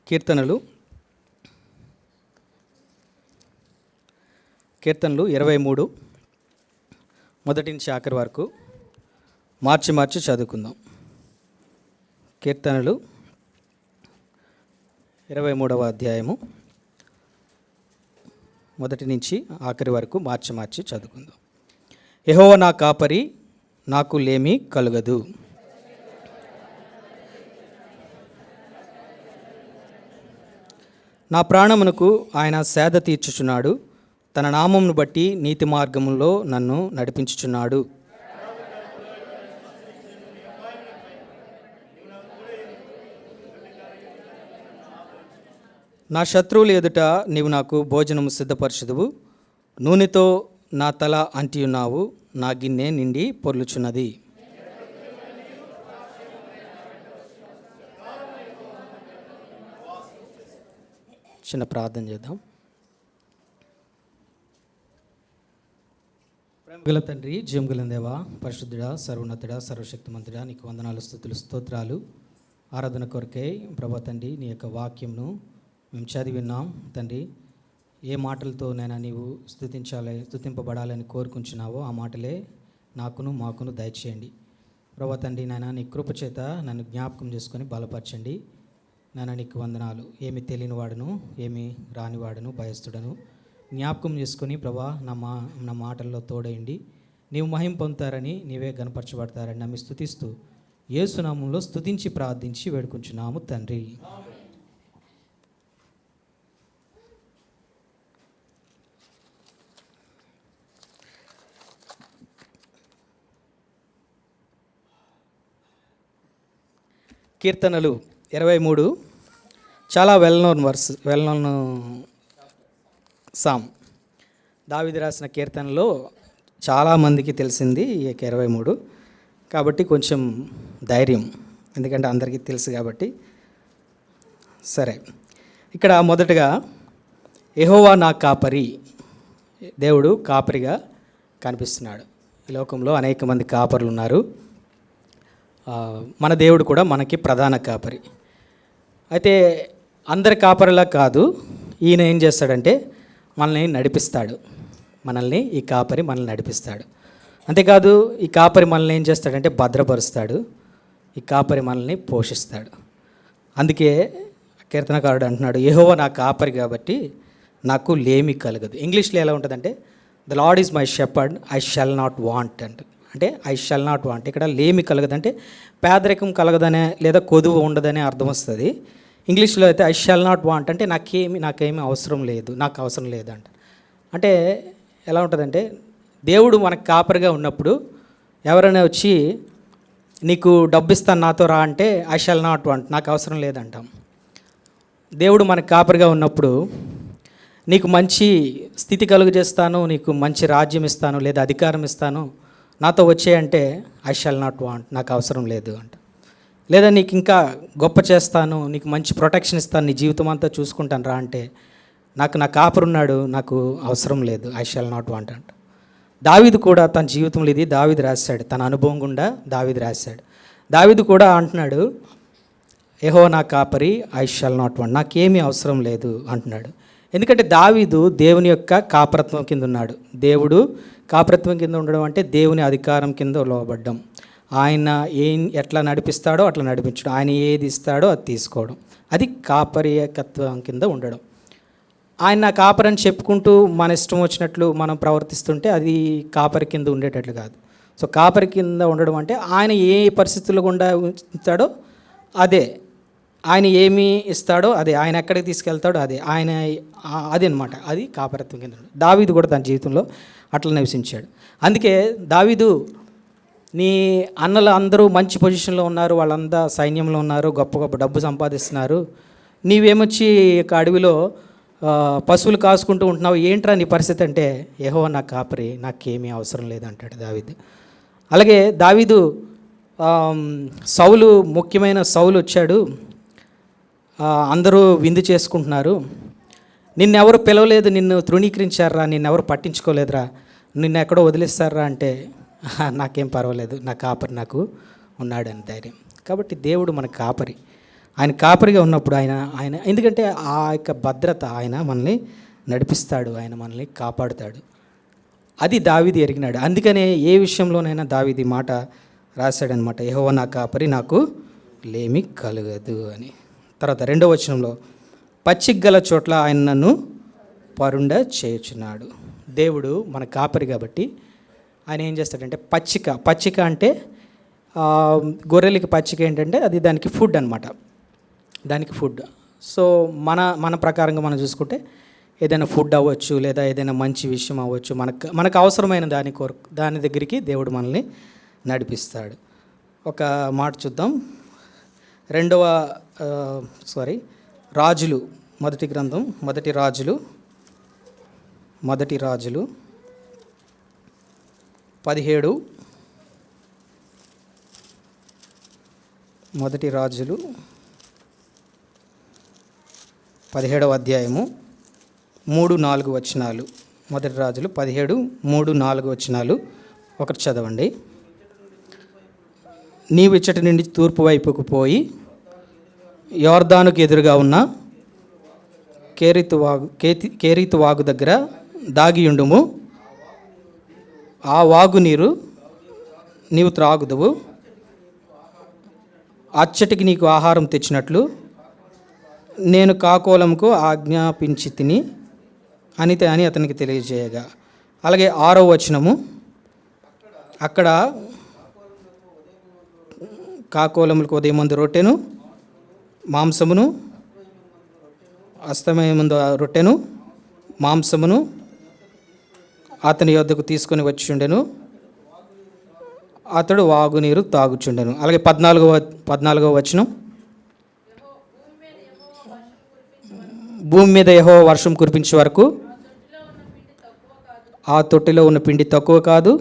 కీర్తనలు 23 మొదటి నుంచి ఆఖరి వరకు మార్చి చదువుకుందాం. కీర్తనలు 23వ అధ్యాయము మొదటి నుంచి ఆఖరి వరకు మార్చి చదువుకుందాం. యెహోవా నా కాపరి, నాకు లేమి కలుగదు. నా ప్రాణమునకు ఆయన సేద తీర్చుచున్నాడు. తన నామమును బట్టి నీతి మార్గములో నన్ను నడిపించుచున్నాడు. నా శత్రువుల ఎదుట నీవు నాకు భోజనము సిద్ధపరచుదువు. నూనెతో నా తల అంటియున్నావు. నా గిన్నె నిండి పొర్లుచున్నది. చిన్న ప్రార్థన చేద్దాం. ప్రేమగల తండ్రి, జీవగల దేవా, పరిశుద్ధుడా, సర్వోన్నతుడా, సర్వశక్తిమంతుడా, నీకు వందనాలు, స్తుతులు, స్తోత్రాలు, ఆరాధన కొరకై ప్రభా తండ్రి. నీ యొక్క వాక్యంను మేము చదివిన్నాం తండ్రి. ఏ మాటలతో నైనా నీవు స్తుతింపబడాలని కోరుకుంటున్నావో ఆ మాటలే మాకును దయచేయండి ప్రభా తండ్రి. నాయన నీ కృపచేత నన్ను జ్ఞాపకం చేసుకొని బలపరచండి. నాయన నీకు వందనాలు. ఏమి తెలియనివాడును, ఏమి రానివాడును, భయస్తుడను జ్ఞాపకం చేసుకొని ప్రభా నా మాటల్లో తోడయండి. నీవు మహిమ పొందుతారని, నీవే గణపరచబడతారని నమ్మి స్తుతిస్తూ యేసు నామములో స్తుతించి ప్రార్థించి వేడుకుంటున్నాము తండ్రి. కీర్తనలు 23 చాలా వెల్ నోన్ సామ్. దావీదు రాసిన కీర్తనలో చాలామందికి తెలిసింది ఈ 23. కాబట్టి కొంచెం ధైర్యం, ఎందుకంటే అందరికీ తెలుసు కాబట్టి. సరే, ఇక్కడ మొదటగా యెహోవా నా కాపరి. దేవుడు కాపరిగా కనిపిస్తున్నాడు. ఈ లోకంలో అనేక మంది కాపరులు ఉన్నారు. మన దేవుడు కూడా మనకి ప్రధాన కాపరి. అయితే అందరి కాపరిలా కాదు, ఈయన ఏం చేస్తాడంటే మనల్ని నడిపిస్తాడు. ఈ కాపరి మనల్ని నడిపిస్తాడు. అంతేకాదు, ఈ కాపరి మనల్ని ఏం చేస్తాడంటే భద్రపరుస్తాడు. ఈ కాపరి మనల్ని పోషిస్తాడు. అందుకే కీర్తనకారుడు అంటున్నాడు, యెహోవా నా కాపరి కాబట్టి నాకు లేమి కలగదు. ఇంగ్లీష్లో ఎలా ఉంటుందంటే, the lord is my shepherd, I shall not want అంటే ఐ షల్ నాట్ వాంట్. ఇక్కడ లేమి కలగదంటే పేదరికం కలగదనే లేదా కొదువు ఉండదనే అర్థం వస్తుంది. ఇంగ్లీష్లో అయితే ఐ షల్ నాట్ వాంట్ అంటే నాకేమీ అవసరం లేదు, నాకు అవసరం లేదంట. అంటే ఎలా ఉంటుందంటే, దేవుడు మనకు కాపరిగా ఉన్నప్పుడు ఎవరైనా వచ్చి నీకు డబ్బు ఇస్తాను నాతో రా అంటే ఐ షల్ నాట్ వాంట్, నాకు అవసరం లేదంటాం. దేవుడు మనకు కాపరిగా ఉన్నప్పుడు నీకు మంచి స్థితి కలుగజేస్తాను, నీకు మంచి రాజ్యం ఇస్తాను లేదా అధికారం ఇస్తాను, నాతో వచ్చేయంటే ఐ షల్ నాట్ వాంట్, నాకు అవసరం లేదు అంట. లేదా నీకు ఇంకా గొప్ప చేస్తాను, నీకు మంచి ప్రొటెక్షన్ ఇస్తాను, నీ జీవితం అంతా చూసుకుంటాను రా అంటే నా కాపరున్నాడు, నాకు అవసరం లేదు, ఐ షల్ నాట్ వాంట్ అంట. దావీదు కూడా తన జీవితంలో ఇది దావీదు రాశాడు, తన అనుభవం గుండా దావీదు రాశాడు. దావీదు కూడా అంటున్నాడు, యెహోవా నా కాపరి, ఐ షల్ నాట్ వాంట్, నాకేమీ అవసరం లేదు అంటున్నాడు. ఎందుకంటే దావీదు దేవుని యొక్క కాపరత్వం కింద ఉన్నాడు. దేవుడు కాపరత్వం కింద ఉండడం అంటే దేవుని అధికారం కింద లోబడ్డం. ఆయన ఎట్లా నడిపిస్తాడో అట్లా నడిపించడం, ఆయన ఏది ఇస్తాడో అది తీసుకోవడం, అది కాపరియకత్వం కింద ఉండడం. ఆయన నా కాపరని చెప్పుకుంటూ మన ఇష్టం వచ్చినట్లు మనం ప్రవర్తిస్తుంటే అది కాపరి కింద ఉండేటట్లు కాదు. సో కాపరి కింద ఉండడం అంటే ఆయన ఏ పరిస్థితుల్లో గుండా ఉంచుతాడో అదే, ఆయన ఏమి ఇస్తాడో అదే, ఆయన ఎక్కడికి తీసుకెళ్తాడో అదే అనమాట. అది కాపరత్వం కింద. దావీదు కూడా తన జీవితంలో అట్లా నివసించాడు. అందుకే దావీదు, నీ అన్నలు అందరూ మంచి పొజిషన్లో ఉన్నారు, వాళ్ళంతా సైన్యంలో ఉన్నారు, గొప్ప గొప్ప డబ్బు సంపాదిస్తున్నారు, నీవేమొచ్చి ఇక అడవిలో పశువులు కాసుకుంటూ ఉంటున్నావు, ఏంట్రా నీ పరిస్థితి అంటే, యెహోవా నా కాపరి, నాకేమీ అవసరం లేదంటాడు దావీదు. అలాగే దావీదు ముఖ్యమైన సౌలు వచ్చాడు, అందరూ విందు చేసుకుంటున్నారు, నిన్నెవరు పిలవలేదు, నిన్ను తృణీకరించారా, నిన్నెవరు పట్టించుకోలేదురా, నిన్ను ఎక్కడో వదిలేస్తారా అంటే నాకేం పర్వాలేదు, నా కాపరి నాకు ఉన్నాడని ధైర్యం. కాబట్టి దేవుడు మన కాపరి. ఆయన కాపరిగా ఉన్నప్పుడు ఆయన ఆయన ఎందుకంటే ఆ యొక్క భద్రత, ఆయన మనల్ని నడిపిస్తాడు, ఆయన మనల్ని కాపాడుతాడు. అది దావీదు ఎరిగినాడు. అందుకనే ఏ విషయంలోనైనా దావీదు ఈ మాట రాశాడనమాట, యెహోవా నా కాపరి, నాకు లేమి కలగదు అని. తర్వాత 2వ వచనంలో, పచ్చిక గల చోట్ల ఆయన నన్ను పరుండ చేయుచున్నాడు. దేవుడు మన కాపరి కాబట్టి ఆయన ఏం చేస్తాడంటే పచ్చిక అంటే గొర్రెలకి పచ్చిక ఏంటంటే అది దానికి ఫుడ్ అనమాట, దానికి ఫుడ్. సో మన ప్రకారంగా మనం చూసుకుంటే ఏదైనా ఫుడ్ అవ్వచ్చు, లేదా ఏదైనా మంచి విషయం అవ్వచ్చు, మనకు అవసరమైన దాని దగ్గరికి దేవుడు మనల్ని నడిపిస్తాడు. ఒక మాట చూద్దాం. రాజులు మొదటి గ్రంథం, మొదటి రాజులు 17, మొదటి రాజులు 17వ అధ్యాయము 3-4 వచనాలు. మొదటి రాజులు 17, 3-4 వచనాలు ఒకటి చదవండి. నీవు ఇచ్చటి నుండి తూర్పు వైపుకు పోయి యోర్దానుకు ఎదురుగా ఉన్న కేరీతు వాగు దగ్గర దాగియుండుము. ఆ వాగు నీరు నీవు త్రాగుదువు. అచ్చటికి నీకు ఆహారం తెచ్చినట్లు నేను కాకోలంకు ఆజ్ఞాపించి తిని అని అతనికి తెలియజేయగా. అలాగే 6వ వచనము, అక్కడ కాకోలములకు ఉదయం ముందు రొట్టెను మాంసమును, అస్తమయం ముందు రొట్టెను మాంసమును అతని యొద్దకు తీసుకొని వచ్చిండెను. అతడు వాగునీరు తాగుచుండెను. అలాగే 14వ వచనం, భూమి మీద యెహోవా వర్షం కురిపించే వరకు ఆ తొట్టిలో ఉన్న పిండి తక్కువ కాదు,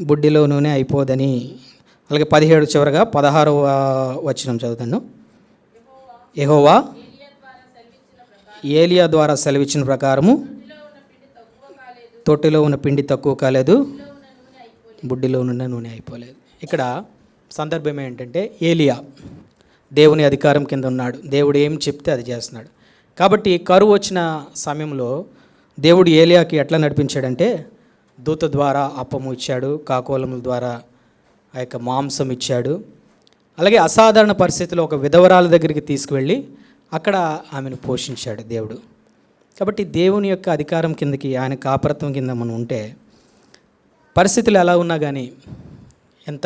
బుడ్డిలో నూనె అయిపోదని. అలాగే 17 చివరగా 16వ వచనం చదువుతాను. యెహోవా ఏలియా ద్వారా సెలవిచ్చిన ప్రకారము తొట్టిలో ఉన్న పిండి తక్కువ కాలేదు, బుడ్డిలో ఉన్న నూనె అయిపోలేదు. ఇక్కడ సందర్భం ఏంటంటే ఏలియా దేవుని అధికారం కింద ఉన్నాడు, దేవుడు ఏం చెప్తే అది చేస్తున్నాడు. కాబట్టి కరువు వచ్చిన సమయంలో దేవుడు ఏలియాకి ఎట్లా నడిపించాడంటే దూత ద్వారా అప్పము ఇచ్చాడు, కాకోలముల ద్వారా ఆ యొక్క మాంసం ఇచ్చాడు. అలాగే అసాధారణ పరిస్థితిలో ఒక విధవరాల దగ్గరికి తీసుకువెళ్ళి అక్కడ ఆమెను పోషించాడు దేవుడు. కాబట్టి దేవుని యొక్క అధికారం కిందకి, ఆయన కాపరత్వం కింద మనం ఉంటే పరిస్థితులు ఎలా ఉన్నా కానీ, ఎంత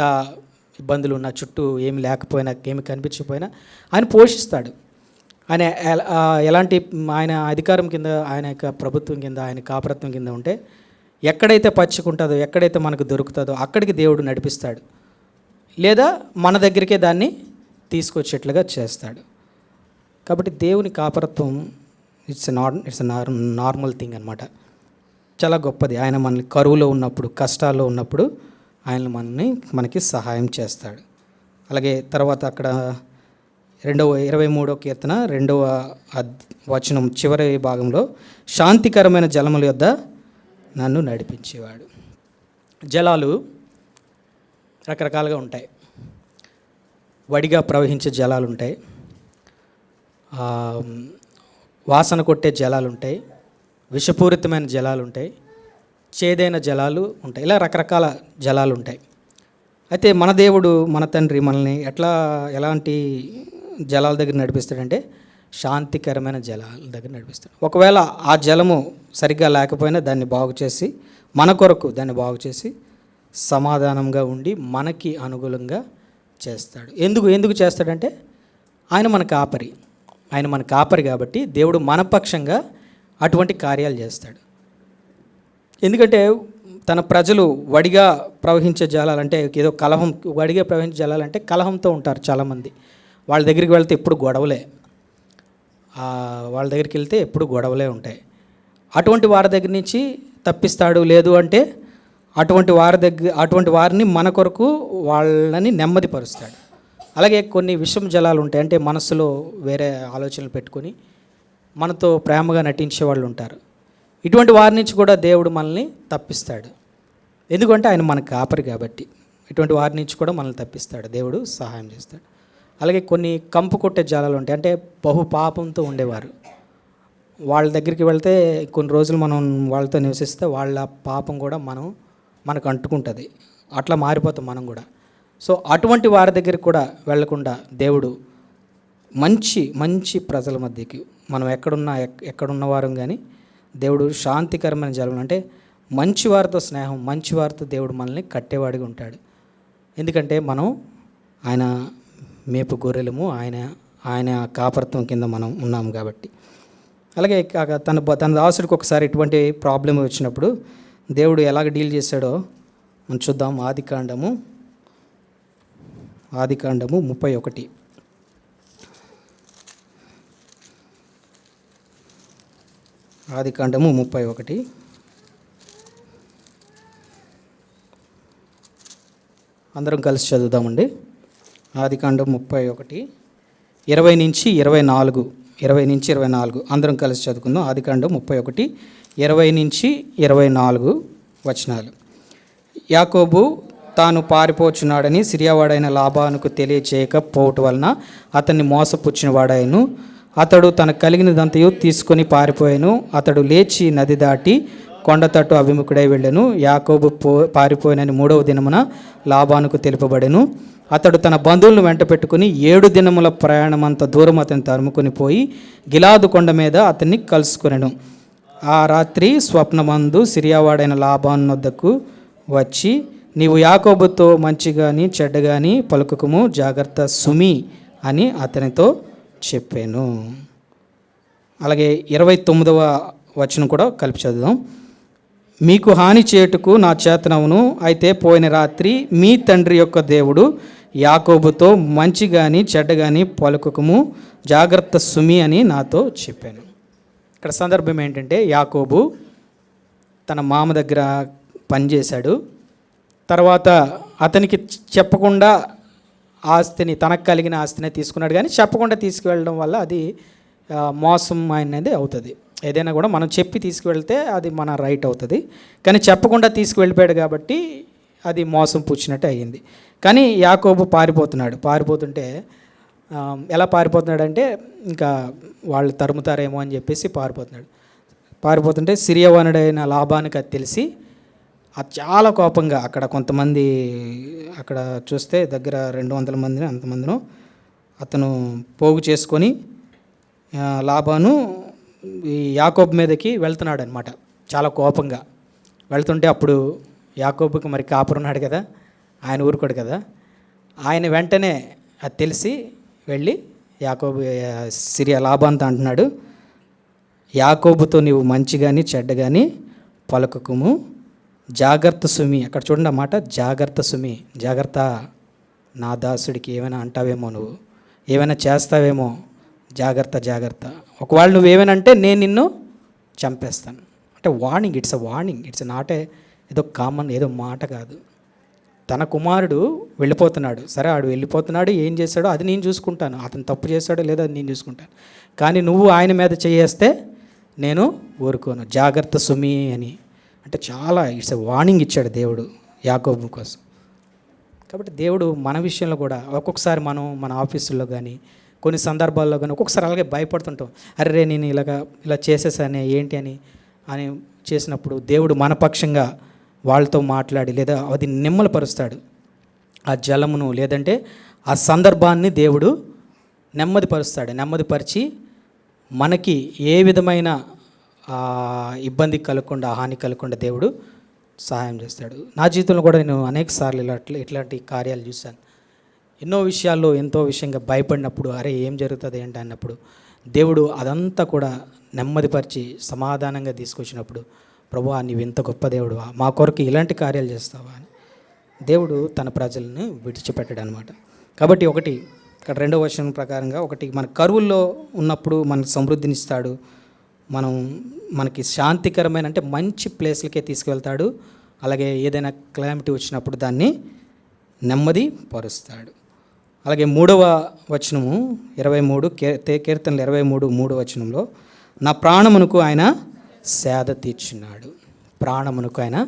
ఇబ్బందులు ఉన్నా, చుట్టూ ఏమి లేకపోయినా, ఏమి కనిపించకపోయినా ఆయన పోషిస్తాడు. ఆయన ఎలాంటి ఆయన అధికారం కింద, ఆయన యొక్క ప్రభుత్వం కింద, ఆయన కాపరత్వం కింద ఉంటే ఎక్కడైతే పచ్చికుంటుందో, ఎక్కడైతే మనకు దొరుకుతుందో అక్కడికి దేవుడు నడిపిస్తాడు, లేదా మన దగ్గరికే దాన్ని తీసుకొచ్చేట్లుగా చేస్తాడు. కాబట్టి దేవుని కాపరత్వం ఇట్స్ నార్మల్ థింగ్ అనమాట, చాలా గొప్పది. ఆయన మనల్ని కరువులో ఉన్నప్పుడు, కష్టాల్లో ఉన్నప్పుడు ఆయన మనకి సహాయం చేస్తాడు. అలాగే తర్వాత అక్కడ 23వ కీర్తన 2వ వచనం చివరి భాగంలో, శాంతికరమైన జలముల యొద్ద నన్ను నడిపించేవాడు. జలాలు రకరకాలుగా ఉంటాయి. వడిగా ప్రవహించే జలాలు ఉంటాయి, వాసన కొట్టే జలాలు ఉంటాయి, విషపూరితమైన జలాలు ఉంటాయి, చేదైన జలాలు ఉంటాయి. ఇలా రకరకాల జలాలు ఉంటాయి. అయితే మన దేవుడు, మన తండ్రి మనల్ని ఎలాంటి జలాల దగ్గర నడిపిస్తాడంటే శాంతికరమైన జలాల దగ్గర నడిపిస్తాడు. ఒకవేళ ఆ జలము సరిగ్గా లేకపోయినా దాన్ని బాగు చేసి, మన కొరకు దాన్ని బాగు చేసి సమాధానంగా ఉండి మనకి అనుకూలంగా చేస్తాడు. ఎందుకు చేస్తాడంటే ఆయన మన కాపరి. ఆయన మన కాపరి కాబట్టి దేవుడు మనపక్షంగా అటువంటి కార్యాలు చేస్తాడు. ఎందుకంటే తన ప్రజలు వడిగా ప్రవహించే జలాలంటే ఏదో కలహం, వడిగా ప్రవహించే జలాలంటే కలహంతో ఉంటారు చాలామంది. వాళ్ళ దగ్గరికి వెళ్తే ఎప్పుడు గొడవలే, వాళ్ళ దగ్గరికి వెళ్తే ఎప్పుడు గొడవలే ఉంటాయి. అటువంటి వారి దగ్గర నుంచి తప్పిస్తాడు. లేదు అంటే అటువంటి వారిని మన కొరకు వాళ్ళని నెమ్మదిపరుస్తాడు. అలాగే కొన్ని విషం జలాలు ఉంటాయి, అంటే మనసులో వేరే ఆలోచనలు పెట్టుకొని మనతో ప్రేమగా నటించే వాళ్ళు ఉంటారు. ఇటువంటి వారి నుంచి కూడా దేవుడు మనల్ని తప్పిస్తాడు. ఎందుకంటే ఆయన మన కాపరి కాబట్టి ఇటువంటి వారి నుంచి కూడా మనల్ని తప్పిస్తాడు, దేవుడు సహాయం చేస్తాడు. అలాగే కొన్ని కంపు కొట్టే జాలాలు ఉంటాయి, అంటే బహు పాపంతో ఉండేవారు. వాళ్ళ దగ్గరికి వెళ్తే కొన్ని రోజులు మనం వాళ్ళతో నివసిస్తే వాళ్ళ పాపం కూడా మనకు అంటుకుంటుంది. అట్లా మారిపోతాం మనం కూడా. సో అటువంటి వారి దగ్గరికి కూడా వెళ్లకుండా దేవుడు మంచి మంచి ప్రజల మధ్యకి మనం ఎక్కడున్న వారం కానీ దేవుడు శాంతికరమైన జలం, అంటే మంచి వారితో స్నేహం, మంచి వారితో దేవుడు మనల్ని కట్టేవాడిగా ఉంటాడు. ఎందుకంటే మనం ఆయన మేపు గొర్రెలము, ఆయన కాపరత్వం కింద మనం ఉన్నాము కాబట్టి. అలాగే తన దాసుడికి ఒకసారి ఇటువంటి ప్రాబ్లం వచ్చినప్పుడు దేవుడు ఎలాగ డీల్ చేశాడో మనం చూద్దాం. ఆదికాండము 31. ఆదికాండము 31. అందరం కలిసి చదువుదామండి. ఆదికాండం 31, 20 నుంచి 24 అందరం కలిసి చదువుకుందాం. ఆదికాండం 31, 20 నుంచి 24 వచనాలు. యాకోబు తాను పారిపోచున్నాడని సిరియావాడైన లాబానుకు తెలియచేయకపోవటం వలన అతన్ని మోసపుచ్చిన వాడాయను. అతడు తనకు కలిగినదంతయు తీసుకొని పారిపోయాను. అతడు లేచి నది దాటి కొండ తట్టు అభిముఖుడై వెళ్ళెను. యాకోబు పారిపోయినని 3వ దినమున లాబానుకు తెలుపబడెను. అతడు తన బంధువులను వెంట పెట్టుకుని 7 దినముల ప్రయాణమంత దూరం అతన్ని తరుముకొని పోయి గిలాదు కొండ మీద అతన్ని కలుసుకొనెను. ఆ రాత్రి స్వప్నమందు సిరియావాడైన లాబాను వద్దకు వచ్చి, నీవు యాకోబుతో మంచిగాని చెడ్డగాని పలుకుకుము, జాగ్రత్త సుమి అని అతనితో చెప్పాను. అలాగే 29వ వచనం కూడా కలిపి చదువుదాం. మీకు హాని చేయుటకు నా చేతనవును. అయితే పోయిన రాత్రి మీ తండ్రి యొక్క దేవుడు యాకోబుతో మంచిగాని చెడ్డగాని పలుకుకుము, జాగ్రత్త సుమి అని నాతో చెప్పాను. ఇక్కడ సందర్భం ఏంటంటే, యాకోబు తన మామ దగ్గర పనిచేశాడు. తర్వాత అతనికి చెప్పకుండా తనకు కలిగిన ఆస్తిని తీసుకున్నాడు. కానీ చెప్పకుండా తీసుకువెళ్ళడం వల్ల అది మోసం అనేది అవుతుంది. ఏదైనా కూడా మనం చెప్పి తీసుకువెళ్తే అది మన రైట్ అవుతుంది. కానీ చెప్పకుండా తీసుకువెళ్ళిపోయాడు కాబట్టి అది మోసం పుచ్చినట్టు అయ్యింది. కానీ యాకోబు పారిపోతుంటే ఎలా పారిపోతున్నాడంటే, ఇంకా వాళ్ళు తరుముతారేమో అని చెప్పేసి పారిపోతుంటే సిరియవానుడైన లాబానుకి అది తెలిసి అది చాలా కోపంగా కొంతమంది అక్కడ చూస్తే దగ్గర 200 మందిని అంతమందిను అతను పోగు చేసుకొని లాబాను ఈ యాకోబు మీదకి వెళ్తున్నాడు అనమాట. చాలా కోపంగా వెళ్తుంటే అప్పుడు యాకోబుకి మరి కాపురున్నాడు కదా, ఆయన ఊరుకోడు కదా, ఆయన వెంటనే అది తెలిసి వెళ్ళి లాబానుతో అంటున్నాడు, యాకోబుతో నీవు మంచి కానీ చెడ్డ కానీ పలుకుకుము, జాగ్రత్త సుమి. అక్కడ చూడండి అన్నమాట, జాగ్రత్త సుమి, జాగ్రత్త, నా దాసుడికి ఏమైనా అంటావేమో, నువ్వు ఏమైనా చేస్తావేమో, జాగ్రత్త. ఒకవేళ నువ్వేమైనా అంటే నేను నిన్ను చంపేస్తాను. అంటే వార్నింగ్, ఇట్స్ నాట్ ఏదో కామన్ ఏదో మాట కాదు. తన కుమారుడు వెళ్ళిపోతున్నాడు, సరే ఆడు వెళ్ళిపోతున్నాడు, ఏం చేశాడో అది నేను చూసుకుంటాను, అతను తప్పు చేశాడో లేదో అది నేను చూసుకుంటాను, కానీ నువ్వు ఆయన మీద చేయేస్తే నేను ఊరుకోను, జాగ్రత్త సుమి అని. అంటే చాలా ఇట్స్ వార్నింగ్ ఇచ్చాడు దేవుడు యాకోబు కోసం. కాబట్టి దేవుడు మన విషయంలో కూడా ఒక్కొక్కసారి మన ఆఫీసుల్లో కానీ కొన్ని సందర్భాల్లో కానీ ఒక్కొక్కసారి అలాగే భయపడుతుంటాం. అరే నేను ఇలా చేసేసానే ఏంటి అని చేసినప్పుడు దేవుడు మన పక్షంగా వాళ్ళతో మాట్లాడి లేదా అది నెమ్మదిపరుస్తాడు. ఆ జలమును లేదంటే ఆ సందర్భాన్ని దేవుడు నెమ్మదిపరిచి మనకి ఏ విధమైన ఇబ్బంది కలగకుండా హాని కలగకుండా దేవుడు సహాయం చేస్తాడు. నా జీవితంలో కూడా నేను అనేక సార్లు ఇట్లాంటి కార్యాలు చూశాను. ఎన్నో విషయాల్లో ఎంతో విషయంగా భయపడినప్పుడు అరే ఏం జరుగుతుంది ఏంటి అన్నప్పుడు దేవుడు అదంతా కూడా నెమ్మదిపరిచి సమాధానంగా తీసుకొచ్చినప్పుడు, ప్రభువా నీవు ఇంత గొప్ప దేవుడువా, మా కొరకు ఇలాంటి కార్యాలు చేస్తావా అని దేవుడు తన ప్రజలను విడిచిపెట్టాడు అనమాట. కాబట్టి ఇక్కడ 2వ వచనం ప్రకారంగా మన కరువుల్లో ఉన్నప్పుడు మనకు సమృద్ధినిస్తాడు, మనకి శాంతికరమైన అంటే మంచి ప్లేస్లకే తీసుకువెళ్తాడు. అలాగే ఏదైనా క్లామిటీ వచ్చినప్పుడు దాన్ని నెమ్మది పరుస్తాడు. అలాగే 3వ వచనము 23 కీర్తనలు 23 వచనంలో, నా ప్రాణమునకు ఆయన సేద తీర్చున్నాడు. ప్రాణమునకు ఆయన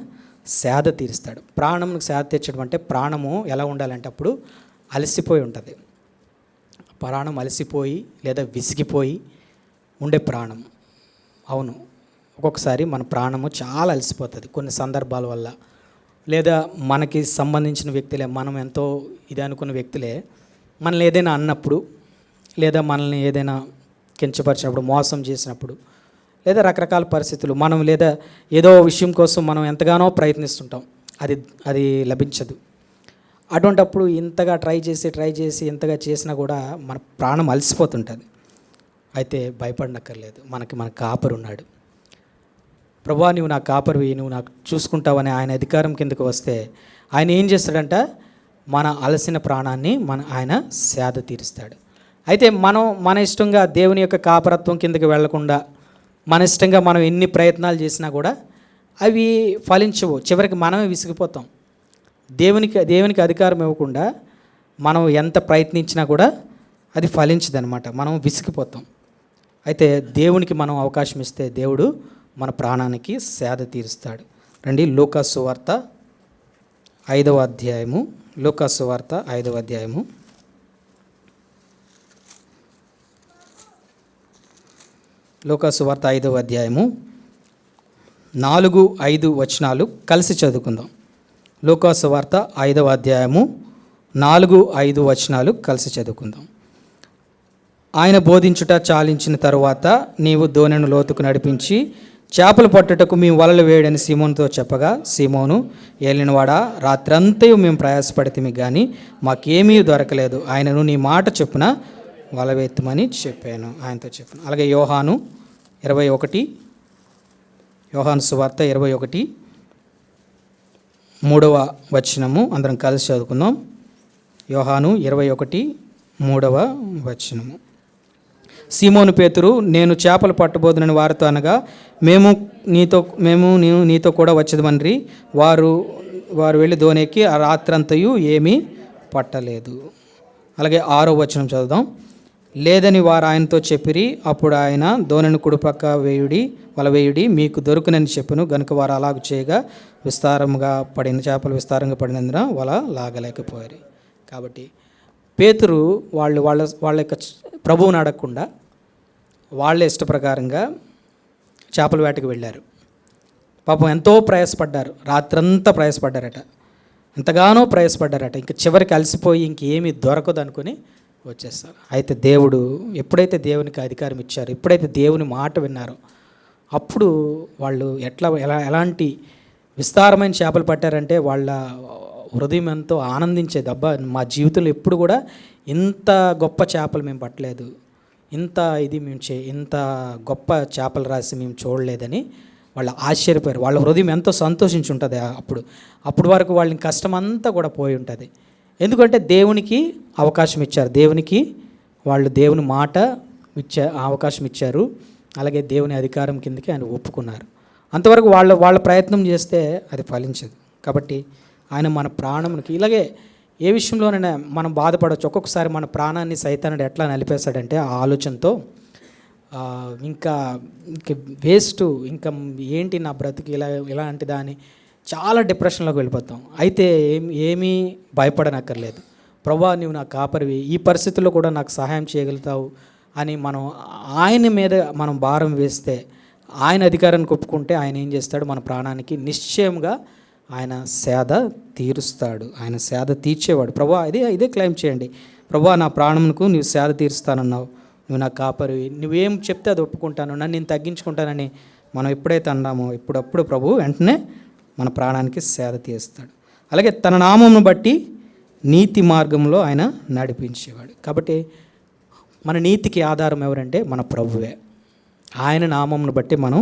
సేద తీరుస్తాడు. ప్రాణమునకు సేద తీర్చడం అంటే ప్రాణము ఎలా ఉండాలంటే అప్పుడు అలసిపోయి ఉంటుంది. ప్రాణం అలసిపోయి లేదా విసిగిపోయి ఉండే ప్రాణం. అవును, ఒక్కొక్కసారి మన ప్రాణము చాలా అలసిపోతుంది కొన్ని సందర్భాల వల్ల, లేదా మనకి సంబంధించిన వ్యక్తులే, మనం ఎంతో ఇది అనుకున్న వ్యక్తులే మనల్ని ఏదైనా అన్నప్పుడు, లేదా మనల్ని ఏదైనా కించపరిచినప్పుడు, మోసం చేసినప్పుడు, లేదా రకరకాల పరిస్థితులు, మనం లేదా ఏదో విషయం కోసం మనం ఎంతగానో ప్రయత్నిస్తుంటాం, అది లభించదు. అటువంటప్పుడు ఇంతగా ట్రై చేసి ఇంతగా చేసినా కూడా మన ప్రాణం అలసిపోతుంటుంది. అయితే భయపడనక్కర్లేదు, మన కాపరి ఉన్నాడు. ప్రభువా, నువ్వు నా కాపరివి, నువ్వు నాకు చూసుకుంటావని ఆయన అధికారం కిందకు వస్తే ఆయన ఏం చేస్తాడంట, మన అలసిన ప్రాణాన్ని ఆయన సేద తీరుస్తాడు. అయితే మనం మన ఇష్టంగా దేవుని యొక్క కాపరత్వం కిందకి వెళ్లకుండా మన ఇష్టంగా మనం ఎన్ని ప్రయత్నాలు చేసినా కూడా అవి ఫలించవు. చివరికి మనమే విసిగిపోతాం. దేవునికి అధికారం ఇవ్వకుండా మనం ఎంత ప్రయత్నించినా కూడా అది ఫలించదనమాట, మనం విసిగిపోతాం. అయితే దేవునికి మనం అవకాశం ఇస్తే దేవుడు మన ప్రాణానికి సేద తీరుస్తాడు. రండి, లూకాసు వార్త 5వ అధ్యాయము. లూకాసు వార్త 5వ అధ్యాయము. లూకాసు వార్త 5వ అధ్యాయము 4, 5 వచనాలు కలిసి చదువుకుందాం. లూకాసు వార్త 5వ అధ్యాయము 4, 5 వచనాలు కలిసి చదువుకుందాం. ఆయన బోధించుట చాలించిన తరువాత, నీవు దోణిని లోతుకు నడిపించి చేపలు పట్టుటకు మేము వలలు వేయడని సీమోనుతో చెప్పగా, సీమోను, ఏలినవాడా, రాత్రంతయు మేము ప్రయాసపడితిమి కానీ మాకేమీ దొరకలేదు. ఆయనను నీ మాట చొప్పున వల వేత్తమని ఆయనతో చెప్పాను. అలాగే యోహాను 21, యోహాను సువార్త 21 3వ వచనము అందరం కలిసి చదువుకుందాం. యోహాను 21 3వ వచనము. సీమోను పేతురు, నేను చేపలు పట్టబోదునని వారితో అనగా, మేము నీతో కూడా వచ్చేదమని వారు వెళ్ళి దోణికి ఆ రాత్రంతయు ఏమీ పట్టలేదు. అలాగే 6వ వచనం చదువుదాం. లేదని వారు ఆయనతో చెప్పిరి. అప్పుడు ఆయన, దోణిని కుడిపక్క వల వేయుడి, మీకు దొరుకునని చెప్పును. గనుక వారు అలాగ చేయగా చేపలు విస్తారంగా పడినందున వల లాగలేకపోయారు. కాబట్టి పేతురు వాళ్ళ యొక్క ప్రభువుని అడగకుండా వాళ్ళ ఇష్ట ప్రకారంగా చేపల వేటకు వెళ్ళారు. పాపం ఎంతో ప్రయాసపడ్డారు, రాత్రంతా ప్రయాసపడ్డారట, ఎంతగానో ప్రయాసపడ్డారట. ఇంక చివరికి అలసిపోయి ఇంకేమీ దొరకదు అనుకుని వచ్చేస్తారు. అయితే దేవుడు ఎప్పుడైతే దేవునికి అధికారం ఇచ్చారో, ఎప్పుడైతే దేవుని మాట విన్నారో, అప్పుడు వాళ్ళు ఎలాంటి విస్తారమైన చేపలు పట్టారంటే వాళ్ళ హృదయం ఎంతో ఆనందించేది. అబ్బా, మా జీవితంలో ఎప్పుడు కూడా ఇంత గొప్ప చేపలు మేము పట్టలేదు, ఇంత గొప్ప చేపలు రాసి మేము చూడలేదని వాళ్ళు ఆశ్చర్యపోయారు. వాళ్ళ హృదయం ఎంతో సంతోషించి ఉంటుంది. అప్పుడు వరకు వాళ్ళ కష్టం అంతా కూడా పోయి ఉంటుంది. ఎందుకంటే దేవునికి అవకాశం ఇచ్చారు, దేవుని మాట అవకాశం ఇచ్చారు. అలాగే దేవుని అధికారం కిందకి ఆయన ఒప్పుకున్నారు. అంతవరకు వాళ్ళ ప్రయత్నం చేస్తే అది ఫలించదు. కాబట్టి ఆయన మన ప్రాణమునికి, ఇలాగే ఏ విషయంలోనైనా మనం బాధపడవచ్చు. ఒక్కొక్కసారి మన ప్రాణాన్ని సైతానుడు ఎట్లా నలిపేస్తాడంటే ఆ ఆలోచనతో, ఇంకా వేస్ట్, ఇంకా ఏంటి నా బ్రతికి ఇలాంటి దాన్ని చాలా డిప్రెషన్లోకి వెళ్ళిపోతాం. అయితే ఏమీ భయపడనక్కర్లేదు. ప్రభువా, నీవు నా కాపరివి, ఈ పరిస్థితుల్లో కూడా నాకు సహాయం చేయగలుగుతావు అని మనం ఆయన మీద మనం భారం వేస్తే, ఆయన అధికారాన్ని ఒప్పుకుంటే ఆయన ఏం చేస్తాడు, మన ప్రాణానికి నిశ్చయంగా ఆయన సేద తీరుస్తాడు. ఆయన సేద తీర్చేవాడు. ప్రభువా, ఇదే క్లెయిమ్ చేయండి. ప్రభువా, నా ప్రాణమునకు నీవు సేద తీరుస్తానన్నావు, నువ్వు నా కాపరివి, నువ్వేం చెప్తే అది ఒప్పుకుంటాను, నన్ను నేను తగ్గించుకుంటానని మనం ఎప్పుడైతే అన్నామో, ఇప్పుడప్పుడు ప్రభు వెంటనే మన ప్రాణానికి సేద తీరుస్తాడు. అలాగే తన నామమును బట్టి నీతి మార్గంలో ఆయన నడిపించేవాడు. కాబట్టి మన నీతికి ఆధారం ఎవరంటే మన ప్రభువే. ఆయన నామమును బట్టి మనం